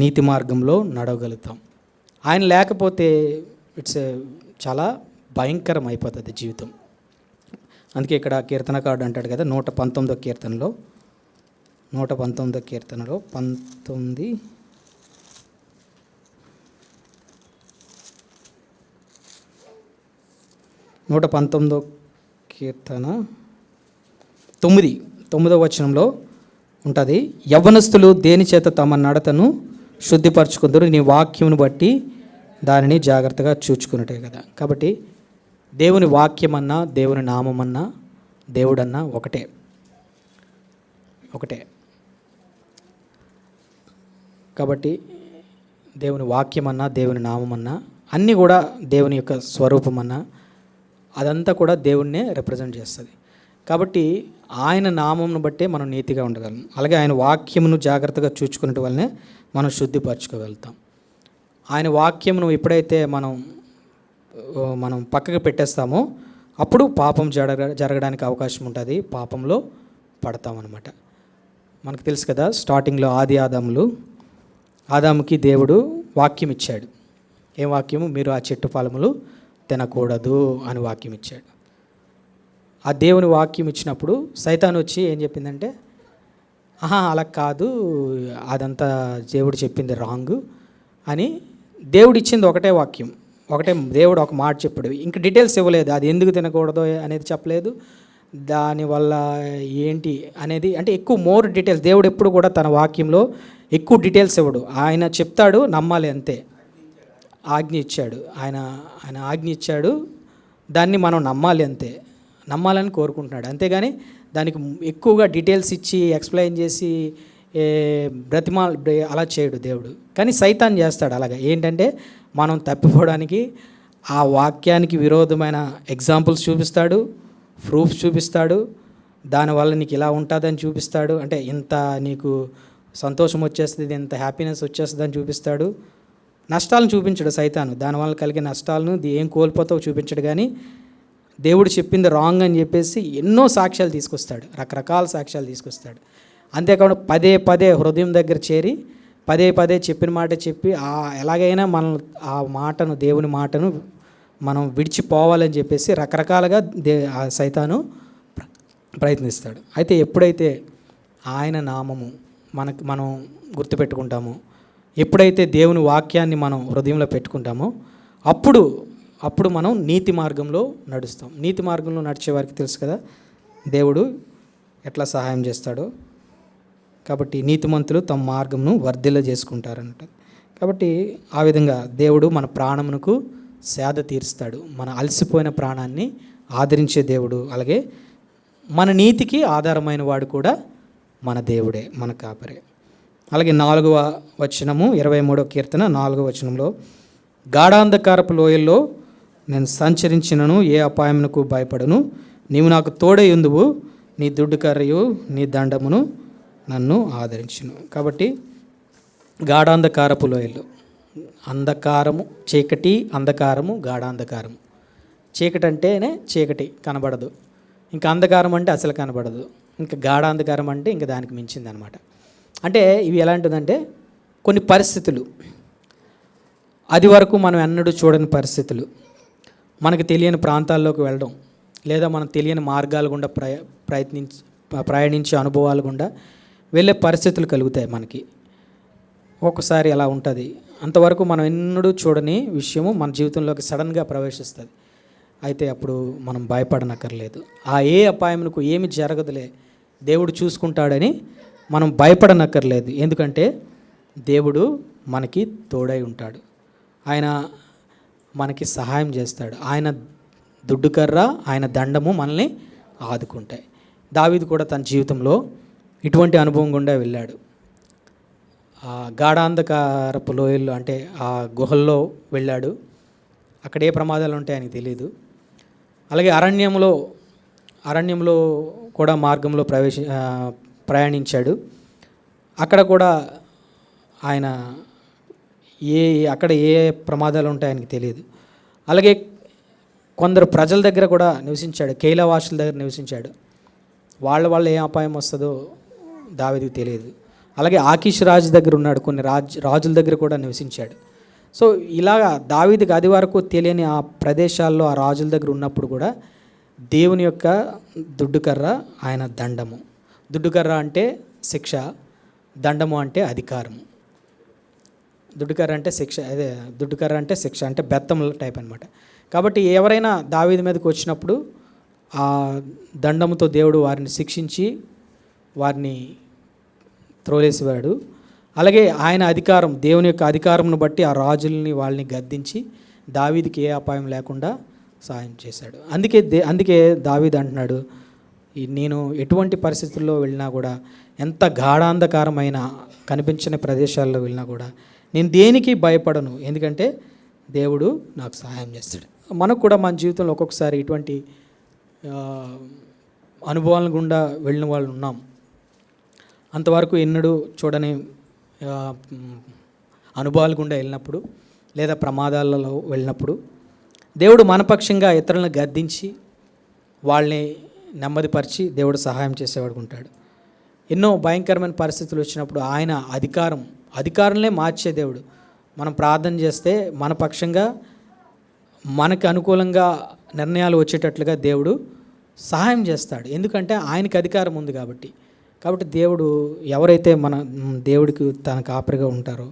నీతి మార్గంలో నడవగలుగుతాం. ఆయన లేకపోతే చాలా భయంకరం అయిపోతుంది జీవితం. అందుకే ఇక్కడ కీర్తనకారుడు అంటాడు కదా, 119వ కీర్తనలో 119వ కీర్తనలో 119వ కీర్తన 9వ వచనంలో ఉంటుంది, యవ్వనస్తులు దేని చేత తమ నడతను శుద్ధిపరచుకుందరు, నీ వాక్యమును బట్టి దానిని జాగ్రత్తగా చూచుకున్నట్టే కదా. కాబట్టి దేవుని వాక్యమన్నా, దేవుని నామమన్నా, దేవుడన్నా ఒకటే. ఒకటే. కాబట్టి దేవుని వాక్యమన్నా, దేవుని నామమన్నా అన్నీ కూడా దేవుని యొక్క స్వరూపమన్నా అదంతా కూడా దేవుణ్ణే రిప్రజెంట్ చేస్తుంది. కాబట్టి ఆయన నామంను బట్టే మనం నీతిగా ఉండగలం. అలాగే ఆయన వాక్యమును జాగ్రత్తగా చూచుకునే వల్లనే మనం శుద్ధిపరచుకోగలుగుతాం. ఆయన వాక్యమును ఎప్పుడైతే మనం పక్కకు పెట్టేస్తామో అప్పుడు పాపం జరగడానికి అవకాశం ఉంటుంది, పాపంలో పడతామన్నమాట. మనకు తెలుసు కదా, స్టార్టింగ్లో ఆదాముకి దేవుడు వాక్యం ఇచ్చాడు. ఏం వాక్యము? మీరు ఆ చెట్టు ఫలములు తినకూడదు అని వాక్యం ఇచ్చాడు. ఆ దేవుని వాక్యం ఇచ్చినప్పుడు సైతాను వచ్చి ఏం చెప్పిందంటే, అలా కాదు, అదంతా దేవుడు చెప్పింది రాంగ్ అని. దేవుడు ఇచ్చింది ఒకటే వాక్యం, దేవుడు ఒక మాట చెప్పాడు, ఇంక డీటెయిల్స్ ఇవ్వలేదు. అది ఎందుకు తినకూడదు అనేది చెప్పలేదు, దానివల్ల ఏంటి అనేది, అంటే ఎక్కువ మోర్ డీటెయిల్స్. దేవుడు ఎప్పుడు కూడా తన వాక్యంలో ఎక్కువ డీటెయిల్స్ ఇవ్వడు. ఆయన చెప్తాడు, నమ్మాలి అంతే. ఆజ్ఞ ఇచ్చాడు, ఆయన ఆజ్ఞ ఇచ్చాడు, దాన్ని మనం నమ్మాలి అంతే, నమ్మాలని కోరుకుంటున్నాడు. అంతేగాని దానికి ఎక్కువగా డీటెయిల్స్ ఇచ్చి ఎక్స్ప్లెయిన్ చేసి అలా చేయడు దేవుడు. కానీ సైతాన్ చేస్తాడు అలాగా. ఏంటంటే మనం తప్పిపోవడానికి ఆ వాక్యానికి విరోధమైన ఎగ్జాంపుల్స్ చూపిస్తాడు, ప్రూఫ్స్ చూపిస్తాడు, దానివల్ల నీకు ఇలా ఉంటుందని చూపిస్తాడు. అంటే ఇంత నీకు సంతోషం వచ్చేస్తుంది, ఇంత హ్యాపీనెస్ వచ్చేస్తుంది అని చూపిస్తాడు. నష్టాలను చూపించడు సైతాను, దానివల్ల కలిగే నష్టాలను ఏం కోల్పోతావు చూపించడు. కానీ దేవుడు చెప్పింది రాంగ్ అని చెప్పేసి ఎన్నో సాక్ష్యాలు తీసుకొస్తాడు, రకరకాల సాక్ష్యాలు తీసుకొస్తాడు. అంతేకాకుండా పదే పదే హృదయం దగ్గర చేరి పదే పదే చెప్పిన మాట చెప్పి ఎలాగైనా మనం ఆ మాటను, దేవుని మాటను మనం విడిచిపోవాలని చెప్పేసి రకరకాలుగా సైతాను ప్రయత్నిస్తాడు. అయితే ఎప్పుడైతే ఆయన నామము మనం గుర్తుపెట్టుకుంటామో, ఎప్పుడైతే దేవుని వాక్యాన్ని మనం హృదయంలో పెట్టుకుంటామో అప్పుడు మనం నీతి మార్గంలో నడుస్తాం. నీతి మార్గంలో నడిచే వారికి తెలుసు కదా దేవుడు ఎట్లా సహాయం చేస్తాడో. కాబట్టి నీతిమంతులు తమ మార్గంను వర్ధిల్ల చేసుకుంటారంట. కాబట్టి ఆ విధంగా దేవుడు మన ప్రాణమునకు సేద తీరుస్తాడు, మన అలసిపోయిన ప్రాణాన్ని ఆదరించే దేవుడు. అలాగే మన నీతికి ఆధారమైన వాడు కూడా మన దేవుడే, మన కాపరే. అలాగే 4వ వచనము 23వ కీర్తన 4వ వచనంలో, గాఢాంధకారపు లోయల్లో నేను సంచరించినను ఏ అపాయమునకు భయపడను, నీవు నాకు తోడై ఉందువు, నీ దుడ్డు కర్రయు నీ దండమును నన్ను ఆదరించును. కాబట్టి గాఢాంధకారపు లోయలు, అంధకారము, చీకటి, అంధకారము, గాఢాంధకారము. చీకటి అంటేనే చీకటి కనబడదు, ఇంకా అంధకారం అంటే అసలు కనబడదు, ఇంకా గాఢాంధకారం అంటే ఇంకా దానికి మించింది అనమాట. అంటే ఇవి ఎలాంటిదంటే కొన్ని పరిస్థితులు, అది వరకు మనం ఎన్నడూ చూడని పరిస్థితులు, మనకు తెలియని ప్రాంతాల్లోకి వెళ్ళడం, లేదా మనం తెలియని మార్గాల గుండా ప్రయాణించే అనుభవాల గుండా వెళ్ళే పరిస్థితులు కలుగుతాయి మనకి. ఒక్కసారి అలా ఉంటుంది. అంతవరకు మనం ఎన్నడూ చూడని విషయము మన జీవితంలోకి సడన్గా ప్రవేశిస్తుంది. అయితే అప్పుడు మనం భయపడనక్కర్లేదు. ఏ అపాయమునకు ఏమి జరగదులే, దేవుడు చూసుకుంటాడని మనం భయపడనక్కర్లేదు. ఎందుకంటే దేవుడు మనకి తోడై ఉంటాడు, ఆయన మనకి సహాయం చేస్తాడు. ఆయన దుడ్డుకర్ర, ఆయన దండము మనల్ని ఆదుకుంటాయి. దావీదు కూడా తన జీవితంలో ఇటువంటి అనుభవం గుండా వెళ్ళాడు. ఆ గాఢాంధకారపు లోయల్లో, అంటే ఆ గుహల్లో వెళ్ళాడు. అక్కడ ఏ ప్రమాదాలు ఉంటాయో ఆయనకు తెలియదు. అలాగే అరణ్యంలో కూడా మార్గంలో ప్రయాణించాడు. అక్కడ కూడా ఆయన అక్కడ ఏ ప్రమాదాలు ఉంటాయో ఆయనకు తెలియదు. అలాగే కొందరు ప్రజల దగ్గర కూడా నివసించాడు, కైలావాసుల దగ్గర నివసించాడు. వాళ్ళ ఏం అపాయం వస్తుందో దావీదుకు తెలియదు. అలాగే ఆకీష్ రాజు దగ్గర ఉన్నాడు, కొన్ని రాజుల దగ్గర కూడా నివసించాడు. సో ఇలాగా దావీదుకి అది వరకు తెలియని ఆ ప్రదేశాల్లో ఆ రాజుల దగ్గర ఉన్నప్పుడు కూడా దేవుని యొక్క దుడ్డుకర్ర, ఆయన దండము. దుడ్డుకర్ర అంటే శిక్ష, దండము అంటే అధికారము. దుడ్డుకర్ర అంటే శిక్ష, అంటే బెత్తం టైప్ అనమాట. కాబట్టి ఎవరైనా దావీదు మీదకి వచ్చినప్పుడు ఆ దండముతో దేవుడు వారిని శిక్షించి వారిని త్రోలేసేవాడు. అలాగే ఆయన అధికారం, దేవుని యొక్క అధికారంను బట్టి ఆ రాజుల్ని వాళ్ళని గద్దించి దావీదుకి ఏ అపాయం లేకుండా సహాయం చేశాడు. అందుకే దావీదు అంటున్నాడు, నేను ఎటువంటి పరిస్థితుల్లో వెళ్ళినా కూడా, ఎంత గాఢాంధకారమైన కనిపించని ప్రదేశాల్లో వెళ్ళినా కూడా నేను దేనికి భయపడను. ఎందుకంటే దేవుడు నాకు సహాయం చేస్తాడు. మనకు కూడా మన జీవితంలో ఒక్కొక్కసారి ఇటువంటి అనుభవాల గుండా వెళ్ళిన వాళ్ళు ఉన్నాం. అంతవరకు ఎన్నడూ చూడని అనుభవాల గుండా వెళ్ళినప్పుడు, లేదా ప్రమాదాలలో వెళ్ళినప్పుడు దేవుడు మనపక్షంగా ఇతరులను గద్దించి వాళ్ళని నెమ్మదిపరిచి దేవుడు సహాయం చేసేవాడు ఉంటాడు. ఎన్నో భయంకరమైన పరిస్థితులు వచ్చినప్పుడు ఆయన అధికారంలో మార్చే దేవుడు. మనం ప్రార్థన చేస్తే మన పక్షంగా మనకు అనుకూలంగా నిర్ణయాలు వచ్చేటట్లుగా దేవుడు సహాయం చేస్తాడు. ఎందుకంటే ఆయనకి అధికారం ఉంది కాబట్టి. దేవుడు ఎవరైతే దేవుడికి తన కాపరిగా ఉంటారో,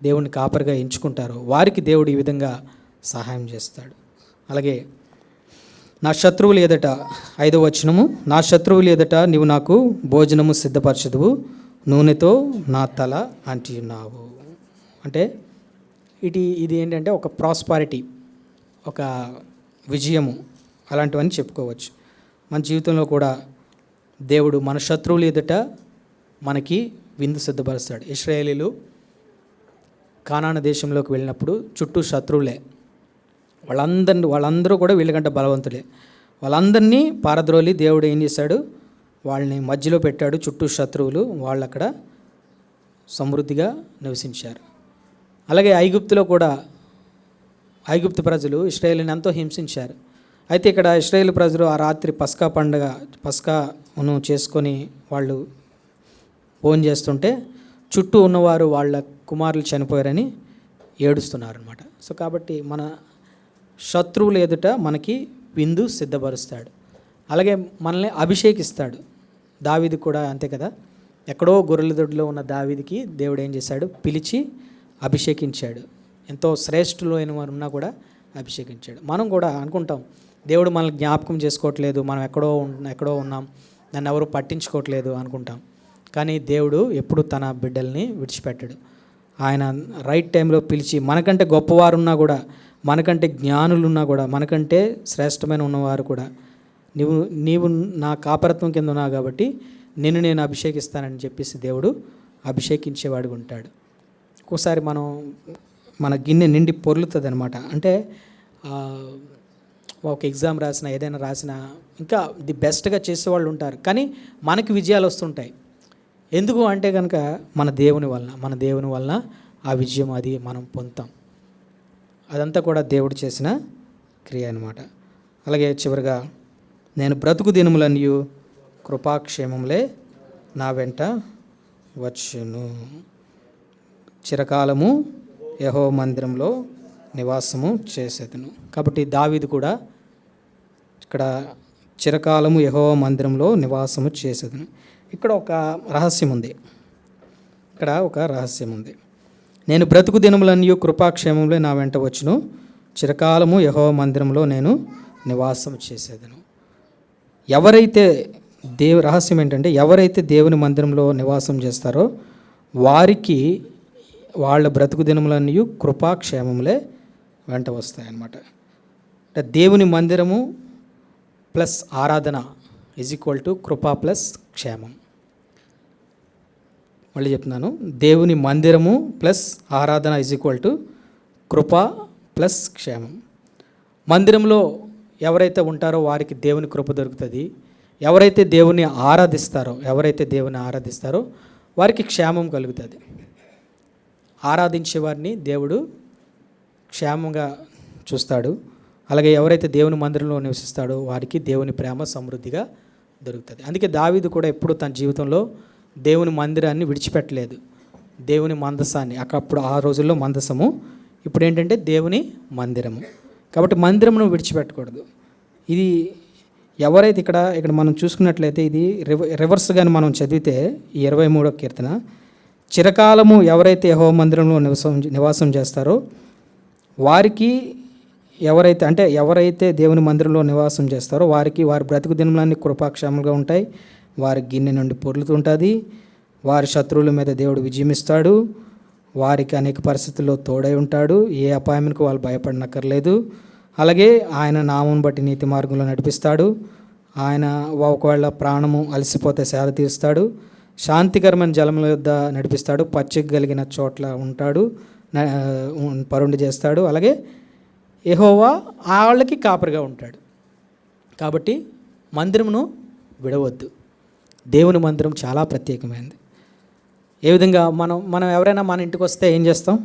దేవుడిని కాపరిగా ఎంచుకుంటారో వారికి దేవుడు ఈ విధంగా సహాయం చేస్తాడు. అలాగే నా శత్రువులు ఎదుట, 5వ వచనము, నా శత్రువులు ఎదుట నీవు నాకు భోజనము సిద్ధపరచదువు, నూనెతో నా తల అంటియున్నావు. అంటే ఇది ఏంటంటే ఒక ప్రాస్పారిటీ, ఒక విజయము, అలాంటివన్నీ చెప్పుకోవచ్చు. మన జీవితంలో కూడా దేవుడు మన శత్రువులు ఎదుట మనకి విందు సిద్ధపరుస్తాడు. ఇశ్రాయేలీలు కానాను దేశంలోకి వెళ్ళినప్పుడు చుట్టూ శత్రువులే, వాళ్ళందరూ కూడా వీళ్ళకంటే బలవంతులే. వాళ్ళందరినీ పారద్రోలి దేవుడు ఏం చేశాడు, వాళ్ళని మధ్యలో పెట్టాడు. చుట్టూ శత్రువులు, వాళ్ళు అక్కడ సమృద్ధిగా నివసించారు. అలాగే ఐగుప్తులో కూడా ఐగుప్తు ప్రజలు ఇశ్రాయేలుని ఎంతో హింసించారు. అయితే ఇక్కడ ఇశ్రాయేలు ప్రజలు ఆ రాత్రి పస్కాను చేసుకొని వాళ్ళు భోజనం చేస్తుంటే చుట్టూ ఉన్నవారు వాళ్ళ కుమారులు చనిపోయారని ఏడుస్తున్నారు అనమాట. సో కాబట్టి మన శత్రువులు ఎదుట మనకి విందు సిద్ధపరుస్తాడు. అలాగే మనల్ని అభిషేకిస్తాడు. దావీదు కూడా అంతే కదా. ఎక్కడో గొర్రెల దొడ్లో ఉన్న దావీదుకి దేవుడు ఏం చేశాడు, పిలిచి అభిషేకించాడు. ఎంతో శ్రేష్ఠులు అయిన వారు ఉన్నా కూడా అభిషేకించాడు. మనం కూడా అనుకుంటాం దేవుడు మనల్ని జ్ఞాపకం చేసుకోవట్లేదు, మనం ఎక్కడో ఉన్నాం, నన్ను ఎవరు పట్టించుకోవట్లేదు అనుకుంటాం. కానీ దేవుడు ఎప్పుడు తన బిడ్డల్ని విడిచిపెట్టాడు. ఆయన రైట్ టైంలో పిలిచి, మనకంటే గొప్పవారు ఉన్నా కూడా, మనకంటే జ్ఞానులున్నా కూడా, మనకంటే శ్రేష్టమైన ఉన్నవారు కూడా, నీవు నా కాపరత్వం కింద ఉన్నావు కాబట్టి నేను అభిషేకిస్తానని చెప్పేసి దేవుడు అభిషేకించేవాడుగా ఉంటాడు. ఒక్కోసారి మన గిన్నె నిండి పొర్లుతుంది అనమాట. అంటే ఒక ఎగ్జామ్ రాసినా, ఏదైనా రాసినా ఇంకా ది బెస్ట్గా చేసేవాళ్ళు ఉంటారు, కానీ మనకి విజయాలు వస్తుంటాయి. ఎందుకు అంటే కనుక మన దేవుని వలన ఆ విజయం అది మనం పొందుతాం. అదంతా కూడా దేవుడు చేసిన క్రియ అనమాట. అలాగే చివరిగా, నేను బ్రతుకు దినములన్నీ కృపాక్షేమములే నా వెంట వచ్చును, చిరకాలము యెహోవా మందిరంలో నివాసము చేసేదను. కాబట్టి దావీదు కూడా ఇక్కడ చిరకాలము యెహోవా మందిరంలో నివాసము చేసేదను. ఇక్కడ ఒక రహస్యం ఉంది. నేను బ్రతుకు దినములన్నీ కృపాక్షేమంలో నా వెంట వచ్చును, చిరకాలము యెహోవా మందిరంలో నేను నివాసం చేసేదను. రహస్యం ఏంటంటే, ఎవరైతే దేవుని మందిరంలో నివాసం చేస్తారో వారికి వాళ్ళ బ్రతుకు దినములన్నీ కృపాక్షేమములే వెంట వస్తాయన్నమాట. అంటే దేవుని మందిరము ప్లస్ ఆరాధన = కృపా ప్లస్ క్షేమం. మళ్ళీ చెప్తున్నాను, దేవుని మందిరము ప్లస్ ఆరాధన = కృప ప్లస్ క్షేమం. మందిరంలో ఎవరైతే ఉంటారో వారికి దేవుని కృప దొరుకుతుంది. ఎవరైతే దేవుని ఆరాధిస్తారో వారికి క్షేమం కలుగుతుంది. ఆరాధించే వారిని దేవుడు క్షేమంగా చూస్తాడు. అలాగే ఎవరైతే దేవుని మందిరంలో నివసిస్తాడో వారికి దేవుని ప్రేమ సమృద్ధిగా దొరుకుతుంది. అందుకే దావీదు కూడా ఎప్పుడు తన జీవితంలో దేవుని మందిరాన్ని విడిచిపెట్టలేదు. దేవుని మందసాన్ని, అప్పుడు ఆ రోజుల్లో మందసము, ఇప్పుడు ఏంటంటే దేవుని మందిరము. కాబట్టి మందిరమును విడిచిపెట్టకూడదు. ఇది ఎవరైతే ఇక్కడ మనం చూసుకున్నట్లయితే ఇది రివర్స్గాని మనం చదివితే ఈ 23వ కీర్తన, చిరకాలము ఎవరైతే యెహోవా మందిరంలో నివాసం చేస్తారో వారికి ఎవరైతే దేవుని మందిరంలో నివాసం చేస్తారో వారికి వారి బ్రతుకు దినములన్నీ కృపాక్షేమంగా ఉంటాయి. వారి గిన్నె నుండి పొర్లుతుంటుంది. వారి శత్రువుల మీద దేవుడు విజయమిస్తాడు. వారికి అనేక పరిస్థితుల్లో తోడై ఉంటాడు. ఏ అపాయానికి వాళ్ళు భయపడనక్కర్లేదు. అలాగే ఆయన నామం బట్టి నీతి మార్గంలో నడిపిస్తాడు. ఆయన ఒకవేళ ప్రాణము అలసిపోతే సేద తీరుస్తాడు. శాంతికరమైన జలముల యొద్ద నడిపిస్తాడు. పచ్చిక కలిగిన చోట్ల ఉంటాడు, పరుండి చేస్తాడు. అలాగే యెహోవా వాళ్ళకి కాపరిగా ఉంటాడు. కాబట్టి మందిరమును విడవద్దు. దేవుని మందిరం చాలా ప్రత్యేకమైనది. ఏ విధంగా మనం ఎవరైనా మన ఇంటికి వస్తే ఏం చేస్తాం?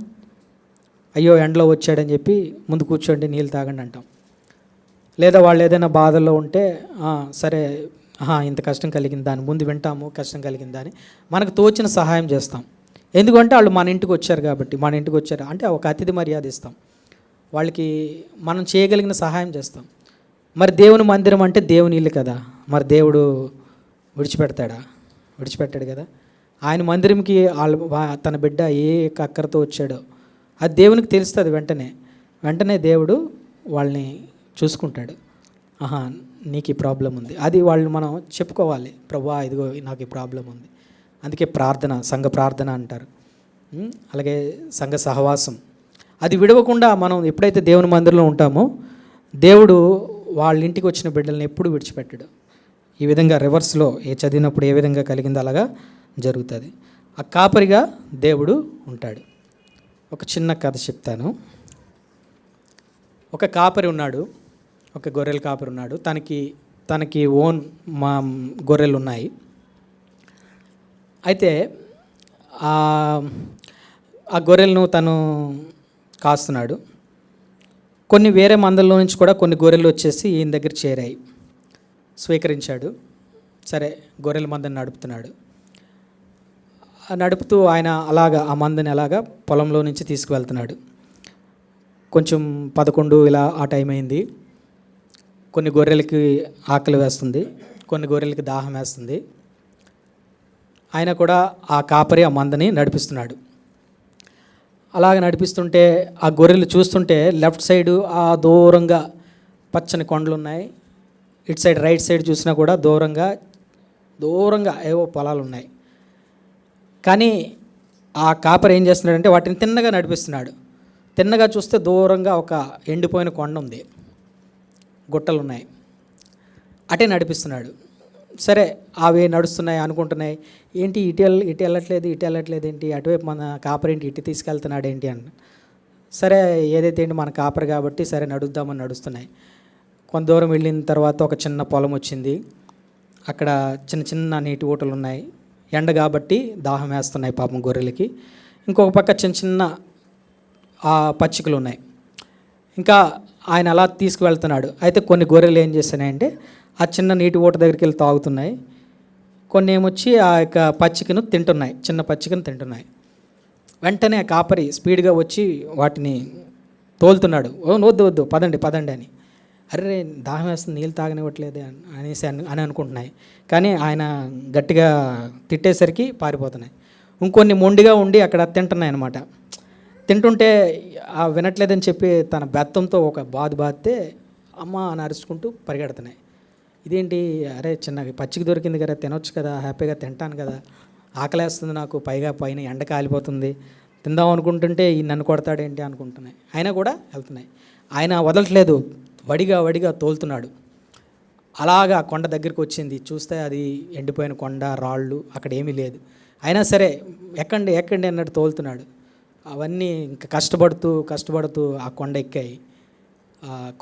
అయ్యో ఎండలో వచ్చాడని చెప్పి ముందు కూర్చోండి, నీళ్ళు తాగండి అంటాం. లేదా వాళ్ళు ఏదైనా బాధల్లో ఉంటే సరే ఇంత కష్టం కలిగింది దాని ముందు వింటాము, కష్టం కలిగిందా అని మనకు తోచిన సహాయం చేస్తాం. ఎందుకంటే వాళ్ళు మన ఇంటికి వచ్చారు కాబట్టి. మన ఇంటికి వచ్చారు అంటే ఒక అతిథి మర్యాద ఇస్తాం, వాళ్ళకి మనం చేయగలిగిన సహాయం చేస్తాం. మరి దేవుని మందిరం అంటే దేవుని ఇల్లు కదా, మరి దేవుడు విడిచిపెడతాడా? విడిచిపెట్టాడు కదా. ఆయన మందిరంకి తన బిడ్డ ఏ అక్కరతో వచ్చాడో అది దేవునికి తెలుస్తుంది. వెంటనే దేవుడు వాళ్ళని చూసుకుంటాడు. నీకు ఈ ప్రాబ్లం ఉంది, అది వాళ్ళు మనం చెప్పుకోవాలి. ప్రభువా ఇదిగో నాకు ఈ ప్రాబ్లం ఉంది. అందుకే ప్రార్థన, సంఘ ప్రార్థన అంటారు. అలాగే సంఘ సహవాసం అది విడవకుండా మనం ఎప్పుడైతే దేవుని మందిరంలో ఉంటామో దేవుడు వాళ్ళ ఇంటికి వచ్చిన బిడ్డల్ని ఎప్పుడు విడిచిపెట్టడు. ఈ విధంగా రివర్స్లో చదివినప్పుడు ఏ విధంగా కలిగిందో అలాగా జరుగుతుంది. ఆ కాపరిగా దేవుడు ఉంటాడు. ఒక చిన్న కథ చెప్తాను. ఒక కాపరి ఉన్నాడు, ఒక గొర్రెల కాపరి ఉన్నాడు. తనకి ఓన్ గొర్రెలు ఉన్నాయి. అయితే ఆ గొర్రెలను తను కాస్తున్నాడు. కొన్ని వేరే మందల్లో నుంచి కూడా కొన్ని గొర్రెలు వచ్చేసి ఈయన దగ్గర చేరాయి. స్వీకరించాడు. సరే గొర్రెల మందని నడుపుతున్నాడు. నడుపుతూ ఆయన అలాగా ఆ మందని అలాగా పొలంలో నుంచి తీసుకువెళ్తున్నాడు. కొంచెం 11 ఇలా ఆ టైం అయింది. కొన్ని గొర్రెలకి ఆకలి వేస్తుంది, కొన్ని గొర్రెలకి దాహం వేస్తుంది. ఆయన కూడా ఆ కాపరి ఆ మందని నడిపిస్తున్నాడు. అలాగ నడిపిస్తుంటే ఆ గొర్రెలు చూస్తుంటే లెఫ్ట్ సైడు ఆ దూరంగా పచ్చని కొండలు ఉన్నాయి. ఇటు సైడ్ రైట్ సైడ్ చూసినా కూడా దూరంగా ఏవో పొలాలు ఉన్నాయి. కానీ ఆ కాపరి ఏం చేస్తున్నాడంటే వాటిని తిన్నగా నడిపిస్తున్నాడు. తిన్నగా చూస్తే దూరంగా ఒక ఎండిపోయిన కొండ ఉంది, గుట్టలు ఉన్నాయి, అటే నడిపిస్తున్నాడు. సరే అవి నడుస్తున్నాయి అనుకుంటున్నాయి, ఏంటి ఇటు వెళ్ళట్లేదు ఏంటి, అటువైపు మన కాపరి ఏంటి ఇటు తీసుకెళ్తున్నాడు ఏంటి అని. సరే ఏదైతే ఏంటి మన కాపరి కాబట్టి సరే నడుద్దామని నడుస్తున్నాయి. కొంత దూరం వెళ్ళిన తర్వాత ఒక చిన్న పొలం వచ్చింది. అక్కడ చిన్న నీటి ఊటలు ఉన్నాయి. ఎండ కాబట్టి దాహం వేస్తున్నాయి పాపం గొర్రెలకి. ఇంకొక పక్క చిన్న పచ్చికలు ఉన్నాయి. ఇంకా ఆయన అలా తీసుకువెళ్తున్నాడు. అయితే కొన్ని గొర్రెలు ఏం చేస్తున్నాయంటే ఆ చిన్న నీటి ఊట దగ్గరికి వెళ్ళి తాగుతున్నాయి. కొన్ని ఏమొచ్చి ఆ యొక్క పచ్చికను తింటున్నాయి, చిన్న పచ్చికను తింటున్నాయి. వెంటనే ఆ కాపరి స్పీడ్గా వచ్చి వాటిని తోలుతున్నాడు. వద్దు పదండి అని. అరే దాహం వేస్తుంది, నీళ్ళు తాగనివ్వట్లేదే అనేసి అనుకుంటున్నాయి. కానీ ఆయన గట్టిగా తిట్టేసరికి పారిపోతున్నాయి. ఇంకొన్ని మొండిగా ఉండి అక్కడ తింటున్నాయి అన్నమాట. తింటుంటే వినట్లేదని చెప్పి తన బెత్తంతో ఒక బాధితే అమ్మ అని అరుచుకుంటూ పరిగెడుతున్నాయి. ఇదేంటి, అరే చిన్న పచ్చికి దొరికింది కదా, తినొచ్చు కదా, హ్యాపీగా తింటాను కదా, ఆకలేస్తుంది నాకు, పైన ఎండ కాలిపోతుంది, తిందాం అనుకుంటుంటే ఈ నన్ను కొడతాడేంటి అనుకుంటున్నాయి. అయినా కూడా వెళ్తున్నాయి. ఆయన వదలట్లేదు, వడిగా తోలుతున్నాడు. అలాగా కొండ దగ్గరికి వచ్చింది. చూస్తే అది ఎండిపోయిన కొండ, రాళ్ళు, అక్కడ ఏమీ లేదు. అయినా సరే ఎక్కండి అన్నట్టు తోలుతున్నాడు. అవన్నీ ఇంకా కష్టపడుతూ ఆ కొండ ఎక్కాయి.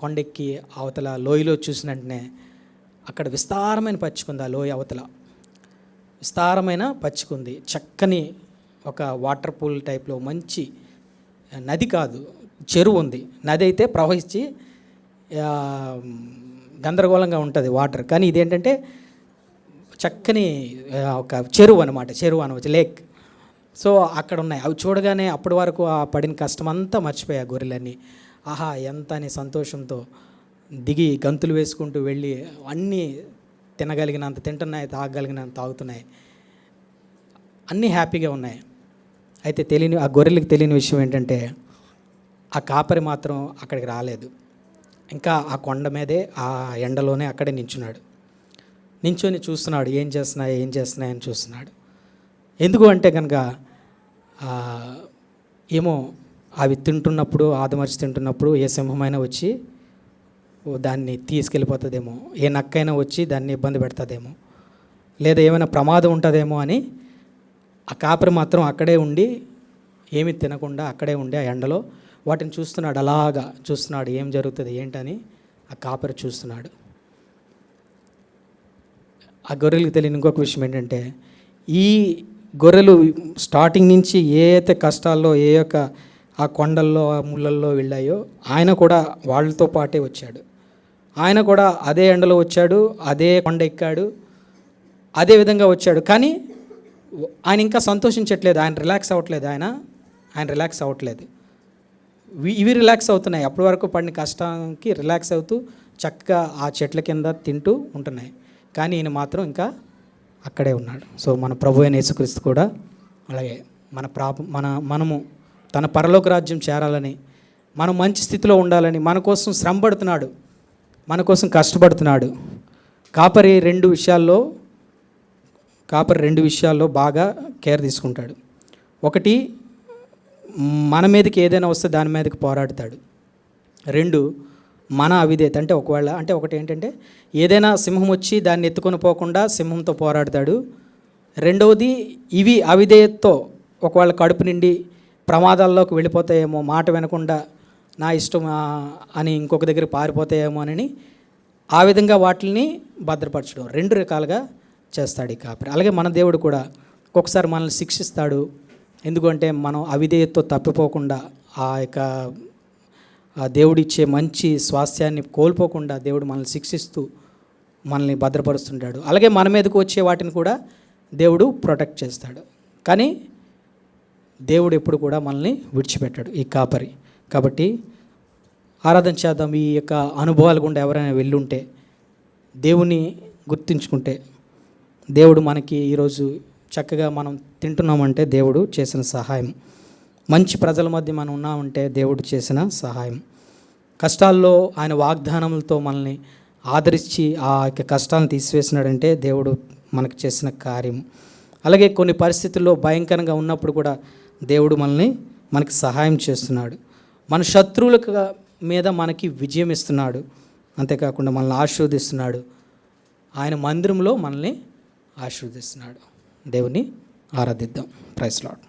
కొండ ఎక్కి అవతల లోయలో చూసిన వెంటనే అక్కడ విస్తారమైన పచ్చిక ఉంది. ఆ లోయ అవతల విస్తారమైన పచ్చిక ఉంది. చక్కని ఒక వాటర్ పూల్ టైప్లో మంచి నది కాదు, చెరువు ఉంది. నది అయితే ప్రవహించి గందరగోళంగా ఉంటుంది వాటర్. కానీ ఇదేంటంటే చక్కని ఒక చెరువు అనవచ్చు, లేక్. సో అక్కడ ఉన్నాయి. అవి చూడగానే అప్పటి వరకు ఆ పడిన కష్టం అంతా మర్చిపోయాయి గొర్రెలన్నీ. ఆహా ఎంత అని సంతోషంతో దిగి గంతులు వేసుకుంటూ వెళ్ళి అన్నీ తినగలిగినంత తింటున్నాయి, తాగగలిగినంత తాగుతున్నాయి, అన్నీ హ్యాపీగా ఉన్నాయి. అయితే ఆ గొర్రెలకు తెలియని విషయం ఏంటంటే ఆ కాపరి మాత్రం అక్కడికి రాలేదు. ఇంకా ఆ కొండ మీదే ఆ ఎండలోనే అక్కడే నించొని చూస్తున్నాడు. ఏం చేస్తున్నాయని చూస్తున్నాడు. ఎందుకు అంటే కనుక ఏమో అవి తింటున్నప్పుడు, ఆదమర్చి తింటున్నప్పుడు ఏ సింహమైనా వచ్చి దాన్ని తీసుకెళ్ళిపోతుందేమో, ఏ నక్కైనా వచ్చి దాన్ని ఇబ్బంది పెడుతుందేమో, లేదా ఏమైనా ప్రమాదం ఉంటుందేమో అని ఆ కాపరి మాత్రం అక్కడే ఉండి ఏమి తినకుండా అక్కడే ఉండి ఆ ఎండలో వాటిని చూస్తున్నాడు. అలాగా చూస్తున్నాడు, ఏం జరుగుతుంది ఏంటని ఆ కాపరి చూస్తున్నాడు. ఆ గొర్రెలకు తెలియని ఇంకొక విషయం ఏంటంటే, ఈ గొర్రెలు స్టార్టింగ్ నుంచి ఏ అయితే కష్టాల్లో ఏ యొక్క ఆ కొండల్లో ఆ ముళ్ళల్లో వెళ్ళాయో ఆయన కూడా వాళ్ళతో పాటే వచ్చాడు. ఆయన కూడా అదే ఎండలో వచ్చాడు, అదే కొండ ఎక్కాడు, అదే విధంగా వచ్చాడు. కానీ ఆయన ఇంకా సంతోషించట్లేదు, ఆయన రిలాక్స్ అవ్వట్లేదు, ఆయన రిలాక్స్ అవ్వట్లేదు. ఇవి రిలాక్స్ అవుతున్నాయి. అప్పటి వరకు పడిన కష్టానికి రిలాక్స్ అవుతూ చక్కగా ఆ చెట్ల కింద తింటూ ఉంటున్నాయి. కానీ ఈయన మాత్రం ఇంకా అక్కడే ఉన్నాడు. సో మన ప్రభు అయిన యేసుక్రీస్తు కూడా అలాగే మనము తన పరలోక రాజ్యం చేరాలని, మనం మంచి స్థితిలో ఉండాలని మన కోసం శ్రమ పడుతున్నాడు, మన కోసం కష్టపడుతున్నాడు. కాపరి రెండు విషయాల్లో బాగా కేర్ తీసుకుంటాడు. ఒకటి, మన మీదకి ఏదైనా వస్తే దాని మీదకి పోరాడతాడు. రెండు, మన అవిధేయత ఒకటి ఏంటంటే ఏదైనా సింహం వచ్చి దాన్ని ఎత్తుకొని పోకుండా సింహంతో పోరాడతాడు. రెండవది, ఇవి అవిధేయతతో ఒకవేళ కడుపు నిండి ప్రమాదాల్లోకి వెళ్ళిపోతాయేమో, మాట వినకుండా నా ఇష్టం అని ఇంకొక దగ్గర పారిపోతాయేమో అని ఆ విధంగా వాటిని భద్రపరచడం. రెండు రకాలుగా చేస్తాడు ఈ కాపరి. అలాగే మన దేవుడు కూడా ఒక్కొక్కసారి మనల్ని శిక్షిస్తాడు. ఎందుకంటే మనం అవిధేయతతో తప్పిపోకుండా ఆ దేవుడిచ్చే మంచి స్వాస్థ్యాన్ని కోల్పోకుండా దేవుడు మనల్ని శిక్షిస్తూ మనల్ని భద్రపరుస్తుంటాడు. అలాగే మన మీదకు వచ్చే వాటిని కూడా దేవుడు ప్రొటెక్ట్ చేస్తాడు. కానీ దేవుడు ఎప్పుడు కూడా మనల్ని విడిచిపెట్టాడు ఈ కాపరి. కాబట్టి ఆరాధన చేద్దాం. ఈ యొక్క అనుభవాలు గుండా ఎవరైనా వెళ్ళుంటే, దేవుని గుర్తించుకుంటే, దేవుడు మనకి ఈరోజు చక్కగా మనం తింటున్నామంటే దేవుడు చేసిన సహాయం. మంచి ప్రజల మధ్య మనం ఉన్నామంటే దేవుడు చేసిన సహాయం. కష్టాల్లో ఆయన వాగ్దానములతో మనల్ని ఆదరించి ఆ యొక్క కష్టాలను తీసివేసినాడంటే దేవుడు మనకు చేసిన కార్యం. అలాగే కొన్ని పరిస్థితుల్లో భయంకరంగా ఉన్నప్పుడు కూడా దేవుడు మనకి సహాయం చేస్తున్నాడు. మన శత్రువుల మీద మనకి విజయం ఇస్తున్నాడు. అంతేకాకుండా మనల్ని ఆశీర్వదిస్తున్నాడు. ఆయన మందిరంలో మనల్ని ఆశీర్వదిస్తున్నాడు. దేవుని ఆరాధిద్దాం. Praise lord.